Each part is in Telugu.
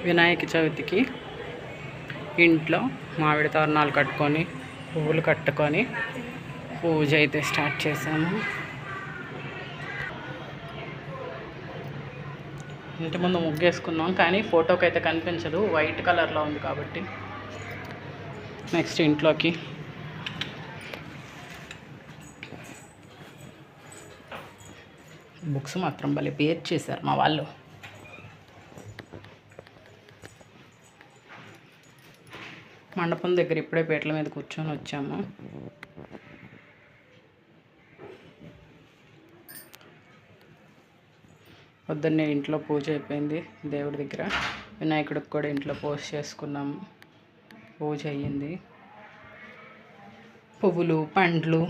వినాయక చవితికి ఇంట్లో మామిడి తోరణాలు కట్టుకొని పువ్వులు కట్టుకొని పూజ అయితే స్టార్ట్ చేసాము. ఇంటి ముందు ముగ్గేసుకున్నాం, కానీ ఫోటోకి అయితే కనిపించదు, వైట్ కలర్లో ఉంది కాబట్టి. నెక్స్ట్ ఇంట్లోకి బుక్స్ మాత్రం భలే పేర్ చేశారు మా వాళ్ళు. మండపం దగ్గర ఇప్పుడే పీటల మీద కూర్చొని వచ్చాము. పొద్దున్నే ఇంట్లో పూజ అయిపోయింది. దేవుడి దగ్గర వినాయకుడికి కూడా ఇంట్లో పూజ చేసుకున్నాము. పూజ అయ్యింది. పువ్వులు, పండ్లు,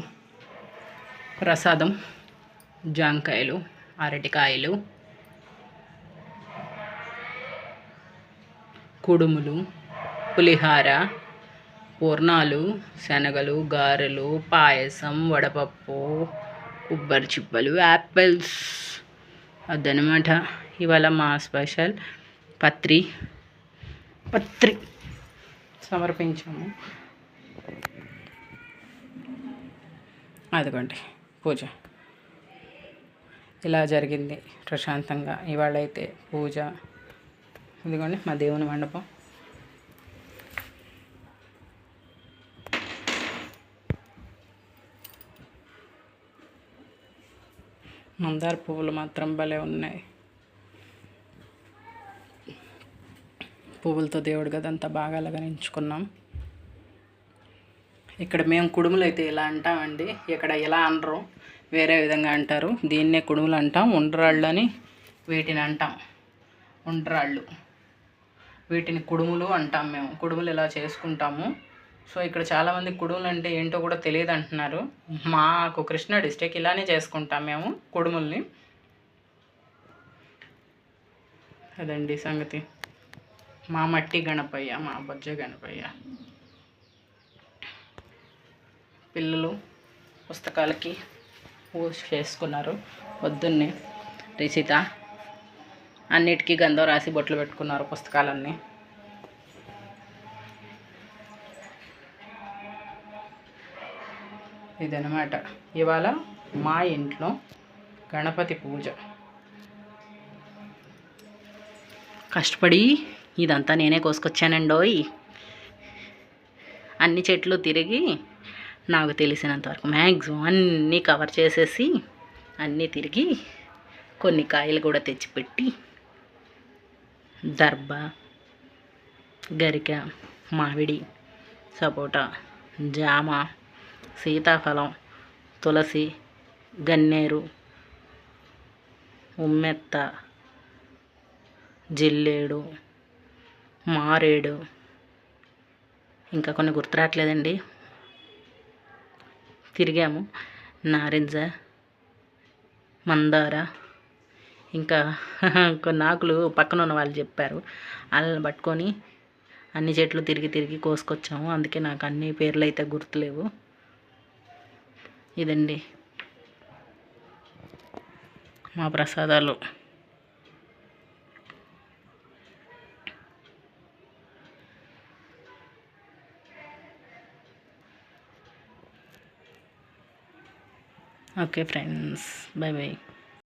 ప్రసాదం, జాంకాయలు, అరటికాయలు, కుడుములు, పులిహార, పూర్ణాలు, శనగలు, గారెలు, పాయసం, వడపప్పు, కొబ్బరి చిప్పలు, యాపిల్స్, అదనమాట ఇవాళ మా స్పెషల్. పత్రి సమర్పించాము. అదిగోండి పూజ ఇలా జరిగింది ప్రశాంతంగా. ఇవాళ అయితే పూజ. ఇదిగోండి మా దేవుని మండపం. మందార పువ్వులు మాత్రం భలే ఉన్నాయి. పువ్వులతో దేవుడి గదంతా బాగా అలంకరించుకున్నాం. ఇక్కడ మేము కుడుములు అయితే ఇలా అంటామండి, ఇక్కడ ఇలా అనరు, వేరే విధంగా అంటారు. దీన్నే కుడుములు అంటాం. ఉండ్రాళ్ళు అని వీటిని అంటాం. ఉండ్రాళ్ళు, వీటిని కుడుములు అంటాం. మేము కుడుములు ఇలా చేసుకుంటాము. సో ఇక్కడ చాలామంది కుడుములు అంటే ఏంటో కూడా తెలియదు అంటున్నారు. మాకు కృష్ణా డిస్ట్రిక్ట్ ఇలానే చేసుకుంటాం మేము కుడుముల్ని. అదండి సంగతి. మా మట్టి గణపయ్య, మా బొజ్జ గణపయ్య. పిల్లలు పుస్తకాలకి పూజ చేసుకున్నారు. పొద్దున్నే రిషిత అన్నిటికీ గంధం రాసి బొట్లు పెట్టుకున్నారు పుస్తకాలన్నీ. ఇదనమాట ఇవాళ మా ఇంట్లో గణపతి పూజ. కష్టపడి ఇదంతా నేనే కోసుకొచ్చానండోయ్. అన్ని చెట్లు తిరిగి నాకు తెలిసినంతవరకు మ్యాక్సిమం అన్నీ కవర్ చేసేసి అన్నీ తిరిగి కొన్ని కాయలు కూడా తెచ్చిపెట్టి దర్భ, గరిక, మామిడి, సపోటా, జామ, సీతాఫలం, తులసి, గన్నేరు, ఉమ్మెత్త, జిల్లేడు, మారేడు, ఇంకా కొన్ని గుర్తురాట్లేదండి. తిరిగాము. నారింజ, మందార, ఇంకా కొన్ని ఆకులు పక్కన ఉన్న వాళ్ళు చెప్పారు. వాళ్ళని పట్టుకొని అన్ని చెట్లు తిరిగి కోసుకొచ్చాము. అందుకే నాకు అన్ని పేర్లు అయితే గుర్తులేవు. ఇదండి మా ప్రసాదాలు. Okay friends, bye bye.